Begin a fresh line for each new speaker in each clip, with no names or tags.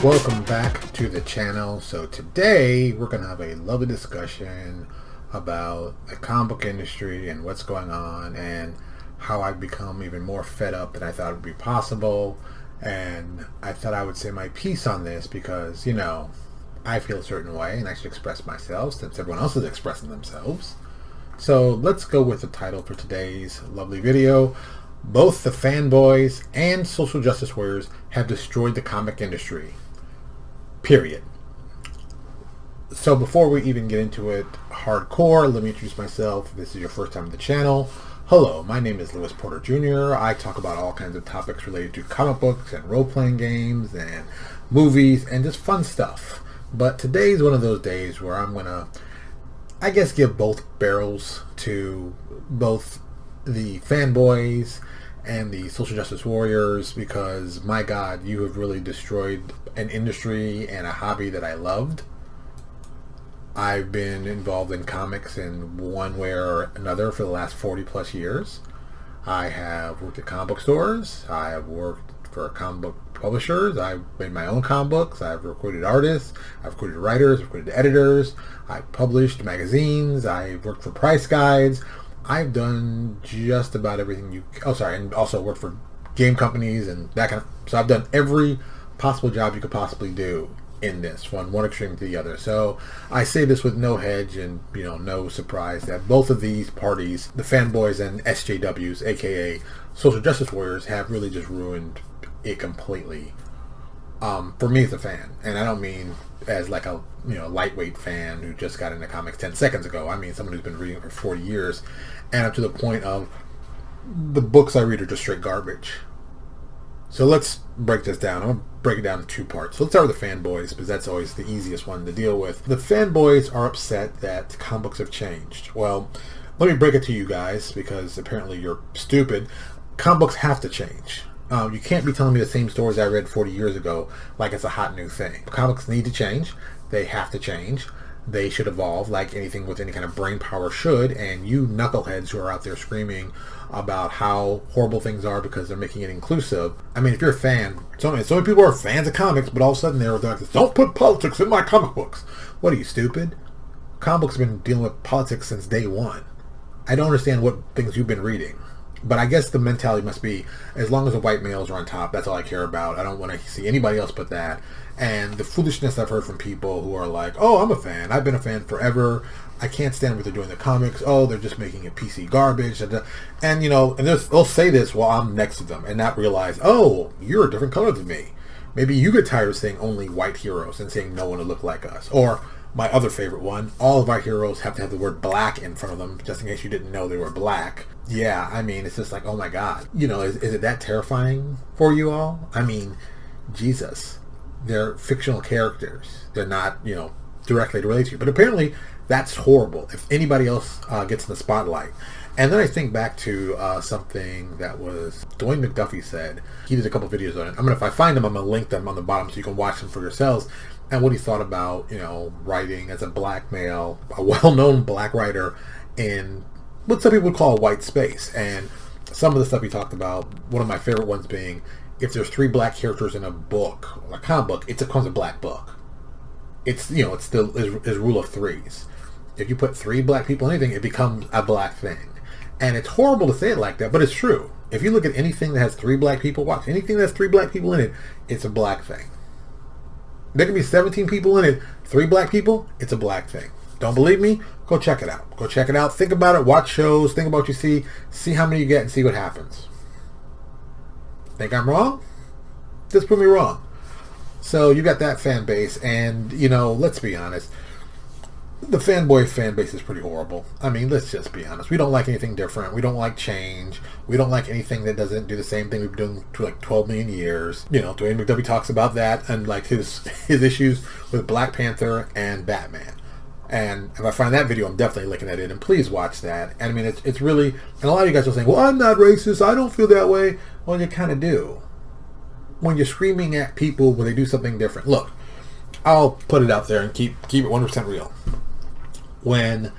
Welcome back to the channel. So today we're going to have a lovely discussion about the comic book industry and what's going on and how I've become even more fed up than I thought would be possible. And I thought I would say my piece on this because, you know, I feel a certain way and I should express myself since everyone else is expressing themselves. So let's go with the title for today's lovely video. Both the fanboys and social justice warriors have destroyed the comic industry. Period. So before we even get into it hardcore, let me introduce myself. If this is your first time on the channel, hello, my name is Lewis Porter Jr. I talk about all kinds of topics related to comic books and role-playing games and movies and just fun stuff. But today's one of those days where I'm gonna, I guess, give both barrels to both the fanboys and the social justice warriors because, my God, you have really destroyed an industry and a hobby that I loved. I've been involved in comics in one way or another for the last 40 plus years. I have worked at comic book stores. I have worked for comic book publishers. I've made my own comic books. I've recruited artists. I've recruited writers. I've recruited editors. I've published magazines. I've worked for price guides. I've done just about everything and also worked for game companies and that kind of. So I've done every possible job you could possibly do in this, from one extreme to the other. So I say this with no hedge and, you know, no surprise that both of these parties, the fanboys and SJWs, aka social justice warriors, have really just ruined it completely. For me as a fan, and I don't mean as like a, you know, lightweight fan who just got into comics 10 seconds ago. I mean someone who's been reading for 40 years and up to the point of the books I read are just straight garbage. So let's break this down. I'm going to break it down in two parts. So let's start with the fanboys because that's always the easiest one to deal with. The fanboys are upset that comic books have changed. Well, let me break it to you guys because apparently you're stupid. Comic books have to change. You can't be telling me the same stories I read 40 years ago like it's a hot new thing. Comics need to change. They have to change. They should evolve like anything with any kind of brain power should. And you knuckleheads who are out there screaming about how horrible things are because they're making it inclusive. I mean, if you're a fan, so many people are fans of comics, but all of a sudden they're like, don't put politics in my comic books. What are you, stupid? Comic books have been dealing with politics since day one. I don't understand what things you've been reading. But I guess the mentality must be, as long as the white males are on top, that's all I care about. I don't want to see anybody else but that. And the foolishness I've heard from people who are like, oh, I'm a fan. I've been a fan forever. I can't stand what they're doing in the comics. Oh, they're just making it PC garbage. And, you know, and they'll say this while I'm next to them and not realize, oh, you're a different color than me. Maybe you get tired of saying only white heroes and saying no one will look like us. Or my other favorite one, all of our heroes have to have the word black in front of them, just in case you didn't know they were black. Yeah, I mean, it's just like, oh my God. You know, is it that terrifying for you all? I mean, Jesus. They're fictional characters. They're not, you know, directly related to you. But apparently, that's horrible if anybody else gets in the spotlight. And then I think back to something that was Dwayne McDuffie said. He did a couple videos on it. If I find them, I'm going to link them on the bottom so you can watch them for yourselves. And what he thought about, you know, writing as a black male, a well-known black writer in what some people would call a white space. And some of the stuff he talked about, one of my favorite ones being, if there's 3 black characters in a book, a comic book, it becomes a black book. It's, you know, it's still is rule of threes. If you put 3 black people in anything, it becomes a black thing. And it's horrible to say it like that, but it's true. If you look at anything that has 3 black people, watch anything that has 3 black people in it, it's a black thing. There can be 17 people in it, 3 black people, it's a black thing. Don't believe me? Go check it out. Go check it out. Think about it. Watch shows. Think about what you see how many you get and see what happens. Think I'm wrong? Just prove me wrong. So you got that fan base, and, you know, let's be honest. The fanboy fan base is pretty horrible. I mean, let's just be honest. We don't like anything different. We don't like change. We don't like anything that doesn't do the same thing we've been doing for like 12 million years. You know, Dwayne McDuffie talks about that and like his issues with Black Panther and Batman. And if I find that video, I'm definitely looking at it. And please watch that. And I mean, it's really, and a lot of you guys are saying, well, I'm not racist. I don't feel that way. Well, you kind of do. When you're screaming at people when they do something different. Look, I'll put it out there and keep it 100% real. When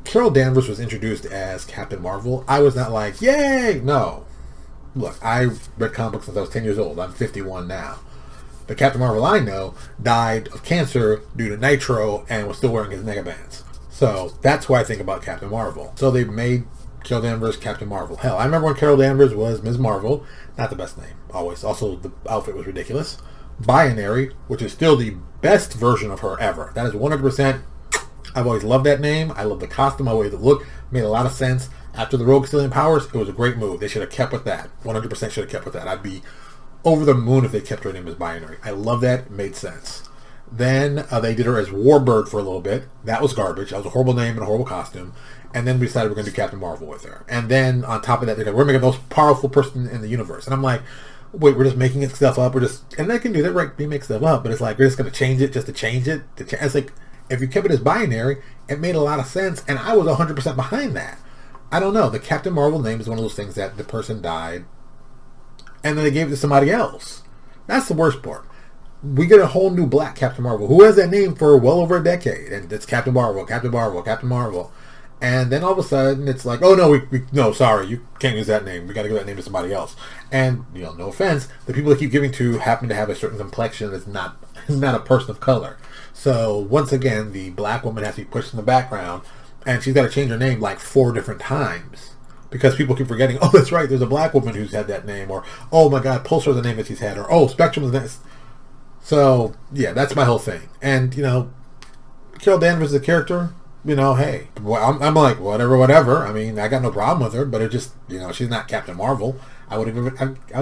Carol Danvers was introduced as Captain Marvel, I was not like, yay! No. Look, I read comic books since I was 10 years old. I'm 51 now. The Captain Marvel I know died of cancer due to nitro and was still wearing his negabands. So that's why I think about Captain Marvel. So they made Carol Danvers Captain Marvel. Hell, I remember when Carol Danvers was Ms. Marvel. Not the best name, always. Also, the outfit was ridiculous. Binary, which is still the best version of her ever. That is 100%. I've always loved that name. I love the costume. I always look. Made a lot of sense. After the Rogue stealing powers, it was a great move. They should have kept with that. 100% should have kept with that. I'd be over the moon if they kept her name as Binary. I love that. It made sense. Then they did her as Warbird for a little bit. That was garbage. That was a horrible name and a horrible costume. And then we decided we're going to do Captain Marvel with her. And then on top of that, they're going, we're making the most powerful person in the universe. And I'm like, wait, we're just making stuff up. And they can do that, right? They make stuff up, but it's like we're just going to change it just to change it. It's like if you kept it as Binary, it made a lot of sense, and I was 100% behind that. I don't know. The Captain Marvel name is one of those things that the person died, and then they gave it to somebody else. That's the worst part. We get a whole new black Captain Marvel who has that name for well over a decade, and it's Captain Marvel, Captain Marvel, Captain Marvel. And then all of a sudden, it's like, oh no, no, sorry, you can't use that name. We got to give that name to somebody else. And no offense, the people they keep giving to happen to have a certain complexion that's not a person of color. So once again, the black woman has to be pushed in the background, and she's got to change her name like 4 different times because people keep forgetting. Oh, that's right, there's a black woman who's had that name, or oh my God, Pulsar's the name that she's had, or oh, Spectrum is this. So yeah, that's my whole thing. And Carol Danvers is a character. Hey, I'm like, whatever. I mean, I got no problem with her, but it just, she's not Captain Marvel. I would have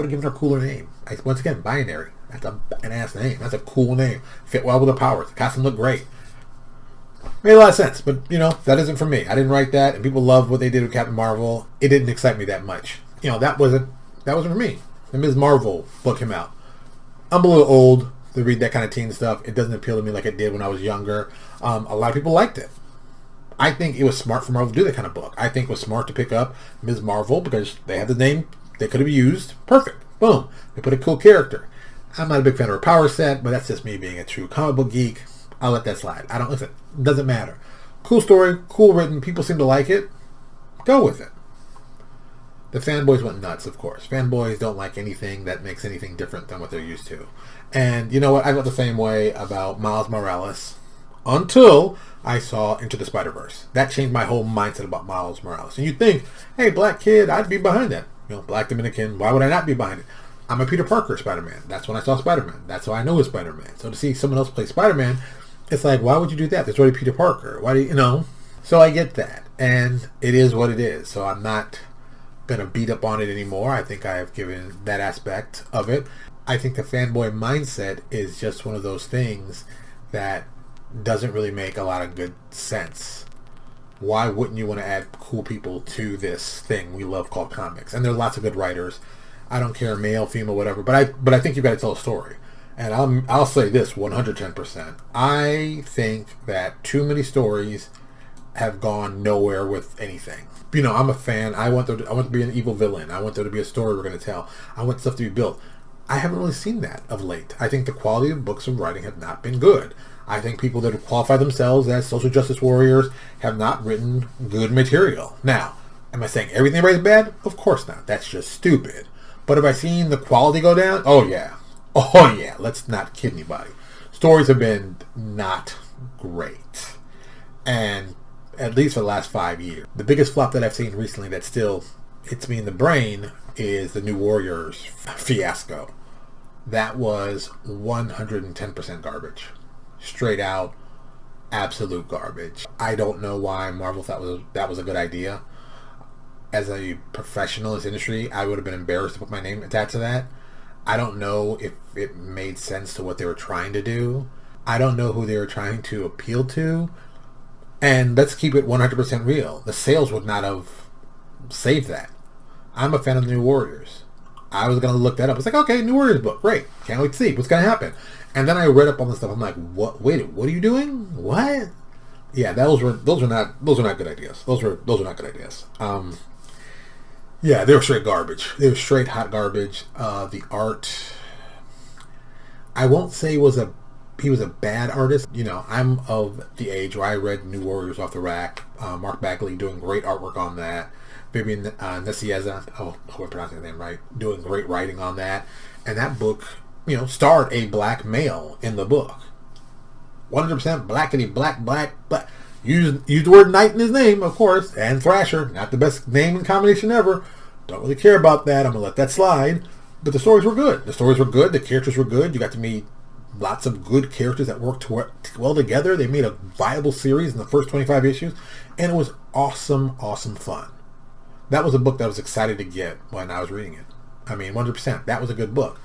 given her a cooler name. Once again, Binary. That's an ass name. That's a cool name. Fit well with the powers. The costume looked great. Made a lot of sense, but that isn't for me. I didn't write that, and people love what they did with Captain Marvel. It didn't excite me that much. That wasn't for me. The Ms. Marvel book came out. I'm a little old to read that kind of teen stuff. It doesn't appeal to me like it did when I was younger. A lot of people liked it. I think it was smart for Marvel to do that kind of book. I think it was smart to pick up Ms. Marvel because they had the name they could have used. Perfect. Boom. They put a cool character. I'm not a big fan of her power set, but that's just me being a true comic book geek. I'll let that slide. Listen, it doesn't matter. Cool story, cool written, people seem to like it. Go with it. The fanboys went nuts, of course. Fanboys don't like anything that makes anything different than what they're used to. And you know what? I felt the same way about Miles Morales until I saw Into the Spider-Verse. That changed my whole mindset about Miles Morales. And you'd think, hey, black kid, I'd be behind that. Black Dominican, why would I not be behind it? I'm a Peter Parker Spider-Man. That's when I saw Spider-Man. That's how I know it's Spider-Man. So to see someone else play Spider-Man, it's like, why would you do that? There's already Peter Parker. Why do you. So I get that. And it is what it is. So I'm not going to beat up on it anymore. I think I have given that aspect of it. I think the fanboy mindset is just one of those things that doesn't really make a lot of good sense. Why wouldn't you want to add cool people to this thing we love called comics? And there's lots of good writers. I don't care, male, female, whatever. But I think you've got to tell a story. And I'll say this 110%. I think that too many stories have gone nowhere with anything. I'm a fan. I want to be an evil villain. I want there to be a story we're going to tell. I want stuff to be built. I haven't really seen that of late. I think the quality of books of writing have not been good. I think people that have qualified themselves as social justice warriors have not written good material. Now, am I saying everything they write is bad? Of course not. That's just stupid. But have I seen the quality go down? Oh yeah. Oh yeah. Let's not kid anybody. Stories have been not great. And at least for the last 5 years. The biggest flop that I've seen recently that still hits me in the brain is the New Warriors fiasco. That was 110% garbage. Straight out, absolute garbage. I don't know why Marvel thought that was a good idea. As a professional in this industry, I would have been embarrassed to put my name attached to that. I don't know if it made sense to what they were trying to do. I don't know who they were trying to appeal to. And let's keep it 100% real. The sales would not have saved that. I'm a fan of the New Warriors. I was going to look that up. It's like, okay, New Warriors book. Great. Can't wait to see what's going to happen. And then I read up on this stuff. I'm like, what? Wait, what are you doing? What? Yeah, those were not good ideas. Those were not good ideas. Yeah, they were straight garbage. They were straight hot garbage. The art, I won't say he was a bad artist. I'm of the age where I read New Warriors off the rack. Mark Bagley doing great artwork on that. Vivian Nicieza, I hope I'm pronouncing his name right, doing great writing on that. And that book starred a black male in the book. 100% blackity black. Use the word knight in his name, of course, and Thrasher. Not the best name and combination ever. Don't really care about that. I'm going to let that slide. But the stories were good. The characters were good. You got to meet lots of good characters that worked well together. They made a viable series in the first 25 issues. And it was awesome fun. That was a book that I was excited to get when I was reading it. I mean, 100%. That was a good book.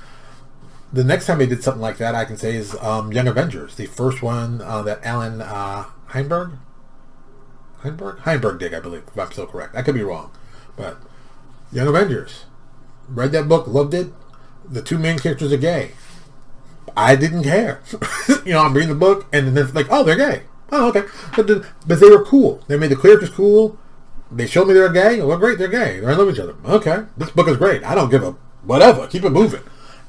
The next time they did something like that, I can say, is Young Avengers. The first one that Alan Heinberg did, I believe, if I'm still correct. I could be wrong. But Young Avengers. Read that book, loved it. The two main characters are gay. I didn't care. I'm reading the book, and then it's like, oh, they're gay. Oh, okay. But they were cool. They made the characters cool. They showed me they're gay. Well, great, they're gay. They're in love with each other. Okay, this book is great. I don't give a whatever. Keep it moving.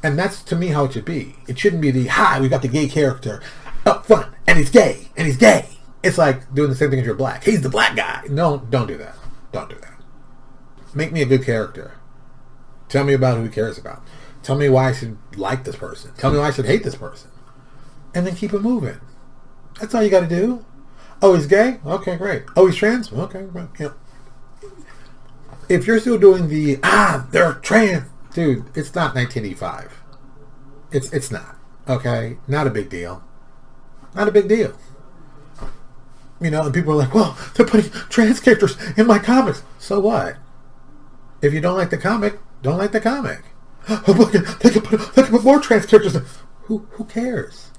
And that's, to me, how it should be. It shouldn't be we got the gay character up front, and he's gay, It's like doing the same thing as you're black. He's the black guy. No, don't do that. Don't do that. Make me a good character. Tell me about who he cares about. Tell me why I should like this person. Tell me why I should hate this person. And then keep it moving. That's all you got to do. Oh, he's gay? Okay, great. Oh, he's trans? Okay, great. If you're still doing they're trans, dude, it's not 1985. It's not. Okay? Not a big deal. Not a big deal. And people are like, well, they're putting trans characters in my comics. So what? If you don't like the comic, don't like the comic. Oh, look, they can put more trans characters in. Who cares?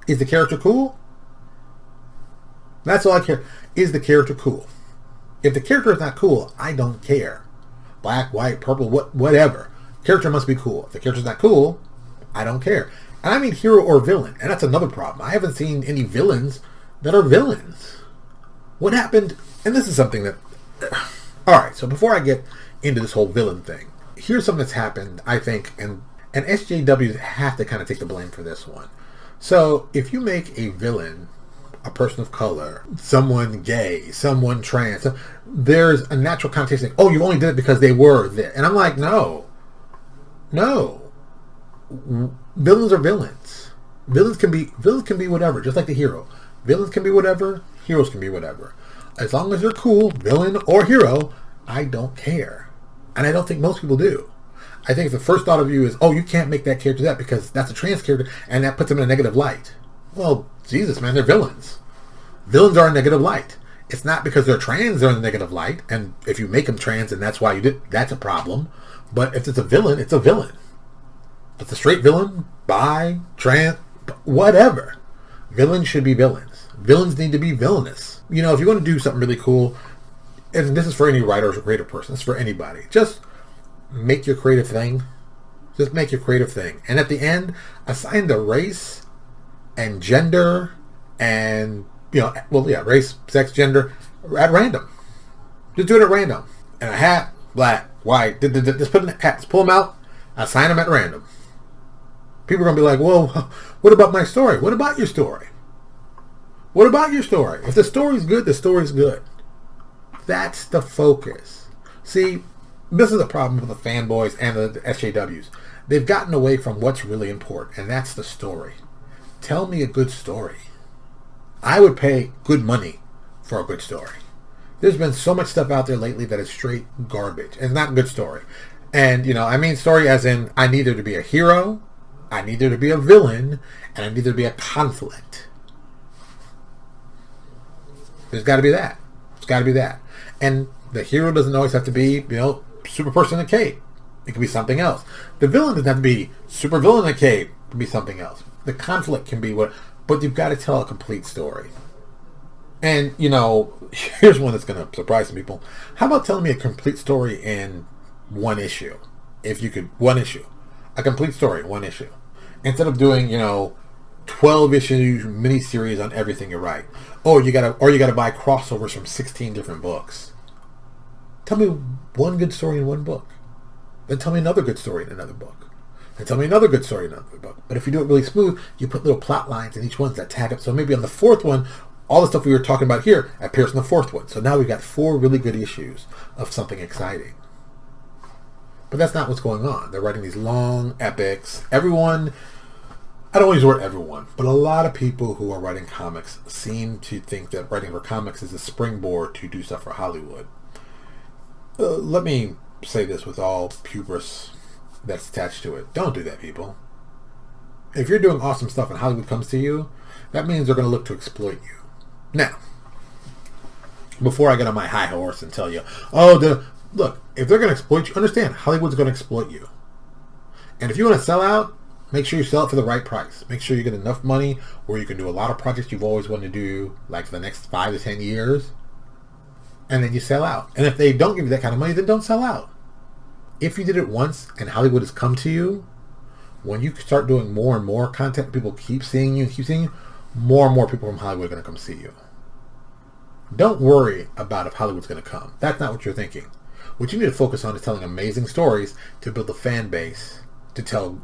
Is the character cool? That's all I care. Is the character cool? If the character is not cool, I don't care. Black, white, purple, whatever. Character must be cool. If the character's not cool, I don't care. And I mean hero or villain. And that's another problem. I haven't seen any villains that are villains. What happened? And this is something that... Alright, so before I get into this whole villain thing, here's something that's happened, I think, and SJWs have to kind of take the blame for this one. So, if you make a villain a person of color, someone gay, someone trans, there's a natural connotation saying, oh, you only did it because they were there. And I'm like, no. Villains are villains. Villains can be whatever, just like the hero. Villains can be whatever, heroes can be whatever. As long as they're cool, villain or hero, I don't care. And I don't think most people do. I think the first thought of you is, oh, you can't make that character that because that's a trans character and that puts them in a negative light. Well, Jesus, man, they're villains. Villains are a negative light. It's not because they're trans they're in a negative light, and if you make them trans and that's why you did, that's a problem. But if it's a villain, it's a villain. If it's a straight villain, bi, trans, whatever. Villains should be villains. Villains need to be villainous. If you're going to do something really cool, and this is for any writer or creative person, it's for anybody, just make your creative thing. Just make your creative thing. And at the end, assign the race and gender and, race, sex, gender at random. Just do it at random. And a hat, black, white, just put in hats, pull them out, assign them at random. People are going to be like, whoa, what about my story? What about your story? What about your story? If the story's good, the story's good. That's the focus. See, this is a problem with the fanboys and the SJWs. They've gotten away from what's really important, and that's the story. Tell me a good story. I would pay good money for a good story. There's been so much stuff out there lately that is straight garbage. It's not a good story. And, I mean story as in, I need there to be a hero, I need there to be a villain, and I need there to be a conflict. There's got to be that. It's got to be that. And the hero doesn't always have to be, super person in a cape. It could be something else. The villain doesn't have to be super villain in a cape. It can be something else. The conflict can be but you've got to tell a complete story. And, here's one that's going to surprise some people. How about telling me a complete story in one issue? If you could, one issue. A complete story, one issue. Instead of doing, 12 issue miniseries on everything you write. Or you gotta buy crossovers from 16 different books. Tell me one good story in one book. Then tell me another good story in another book. And tell me another good story in another book. But if you do it really smooth, you put little plot lines in each one that tag up. So maybe on the fourth one, all the stuff we were talking about here appears in the fourth one. So now we've got 4 really good issues of something exciting. But that's not what's going on. They're writing these long epics. Everyone, I don't use the word everyone, but a lot of people who are writing comics seem to think that writing for comics is a springboard to do stuff for Hollywood. Let me say this with all hubris that's attached to it. Don't do that, people. If you're doing awesome stuff and Hollywood comes to you, that means they're going to look to exploit you. Now, before I get on my high horse and tell you, look, if they're going to exploit you, understand, Hollywood's going to exploit you. And if you want to sell out, make sure you sell it for the right price. Make sure you get enough money where you can do a lot of projects you've always wanted to do, like for the next 5 to 10 years, and then you sell out. And if they don't give you that kind of money, then don't sell out. If you did it once and Hollywood has come to you, when you start doing more and more content, people keep seeing you, more and more people from Hollywood are going to come see you. Don't worry about if Hollywood's going to come. That's not what you're thinking. What you need to focus on is telling amazing stories to build a fan base, to tell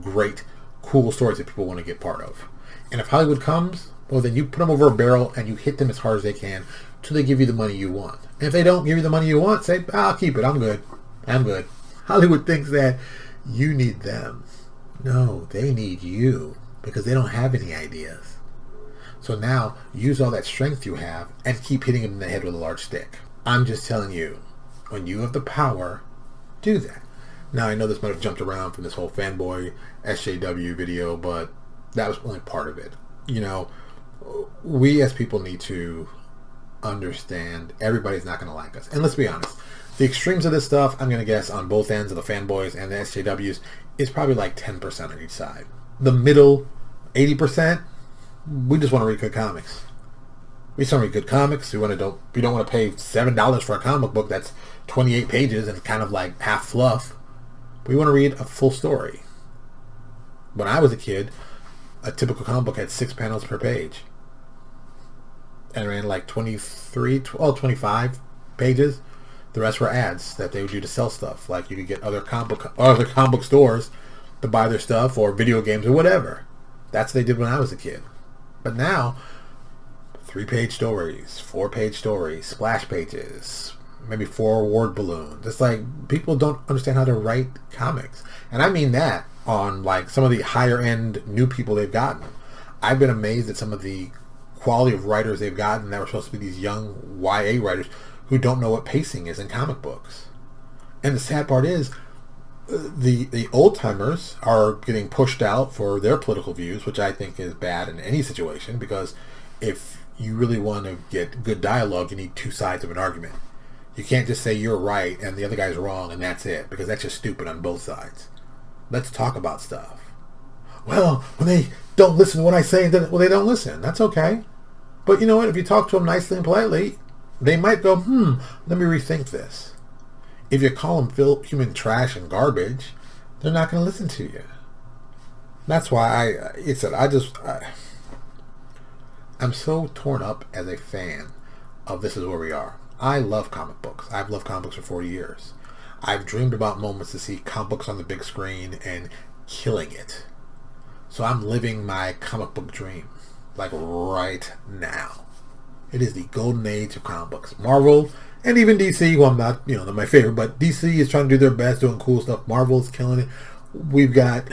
great, cool stories that people want to get part of. And if Hollywood comes, well, then you put them over a barrel and you hit them as hard as they can till they give you the money you want. And if they don't give you the money you want, say, I'll keep it. I'm good. Hollywood thinks that you need them. No, they need you because they don't have any ideas. So now use all that strength you have and keep hitting them in the head with a large stick. I'm just telling you, when you have the power, do that. Now, I know this might have jumped around from this whole Fanboy SJW video, but that was only part of it. You know, we as people need to understand everybody's not going to like us. And let's be honest, the extremes of this stuff, I'm going to guess on both ends of the Fanboys and the SJWs, is probably like 10% on each side. The middle 80%, we just want to read good comics. We just want to read good comics. We don't want to pay $7 for a comic book that's 28 pages and kind of like half fluff. We want to read a full story. When I was a kid, a typical comic book had 6 panels per page. And it ran like 25 pages. The rest were ads that they would do to sell stuff. Like you could get other comic book stores to buy their stuff or video games or whatever. That's what they did when I was a kid. But now, 3-page stories, 4-page stories, splash pages, maybe 4 word balloons. It's like people don't understand how to write comics. And I mean that on like some of the higher end new people they've gotten. I've been amazed at some of the quality of writers they've gotten that were supposed to be these young YA writers who don't know what pacing is in comic books. And the sad part is the old timers are getting pushed out for their political views, which I think is bad in any situation, because if you really want to get good dialogue, you need 2 sides of an argument. You can't just say you're right and the other guy's wrong and that's it, because that's just stupid on both sides. Let's talk about stuff. Well, when they don't listen to what I say, then, well, they don't listen. That's okay. But you know what? If you talk to them nicely and politely, they might go, let me rethink this. If you call them human trash and garbage, they're not going to listen to you. That's why I'm so torn up as a fan of This Is Where We Are. I love comic books. I've loved comic books for 40 years. I've dreamed about moments to see comic books on the big screen and killing it. So I'm living my comic book dream, like right now. It is the golden age of comic books. Marvel and even DC, who I'm not, they're my favorite, but DC is trying to do their best, doing cool stuff. Marvel's killing it. We've got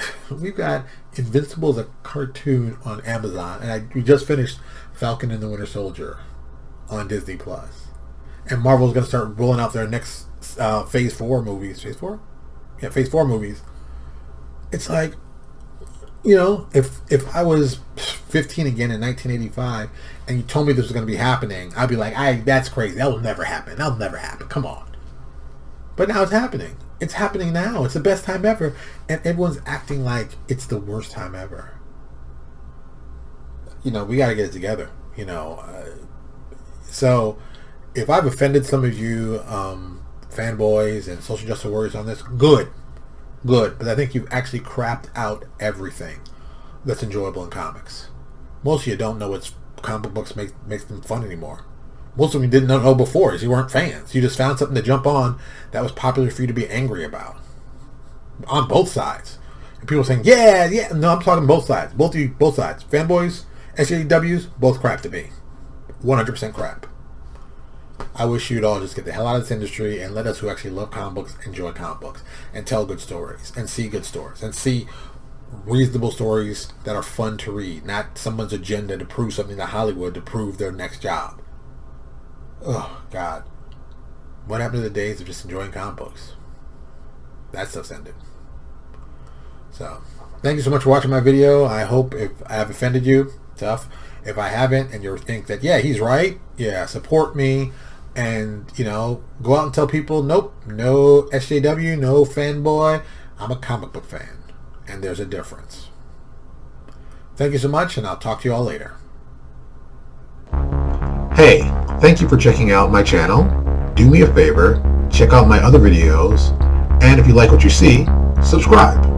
Invincible as a cartoon on Amazon, and we just finished Falcon and the Winter Soldier on Disney Plus. And Marvel's going to start rolling out their next Phase 4 movies. Phase 4? Yeah, Phase 4 movies. It's like, if I was 15 again in 1985 and you told me this was going to be happening, I'd be like, that's crazy. That will never happen. That'll never happen. Come on. But now it's happening. It's happening now. It's the best time ever. And everyone's acting like it's the worst time ever. We got to get it together. So if I've offended some of you fanboys and social justice warriors on this, good. But I think you've actually crapped out everything that's enjoyable in comics. Most of you don't know what comic books makes them fun anymore. Most of them you didn't know before because you weren't fans. You just found something to jump on that was popular for you to be angry about. On both sides. And people saying, yeah. No, I'm talking both sides. Both sides. Fanboys, SJWs, both crap to me. 100% crap. I wish you'd all just get the hell out of this industry and let us who actually love comic books enjoy comic books and tell good stories and see good stories and see reasonable stories that are fun to read, not someone's agenda to prove something to Hollywood to prove their next job. Oh, God. What happened to the days of just enjoying comic books? That stuff's ended. So, thank you so much for watching my video. I hope if I have offended you, tough. If I haven't and you think that, yeah, he's right, yeah, support me. And, go out and tell people, nope, no SJW, no Fanboy. I'm a comic book fan. And there's a difference. Thank you so much, and I'll talk to you all later. Hey, thank you for checking out my channel. Do me a favor, check out my other videos, and if you like what you see, subscribe.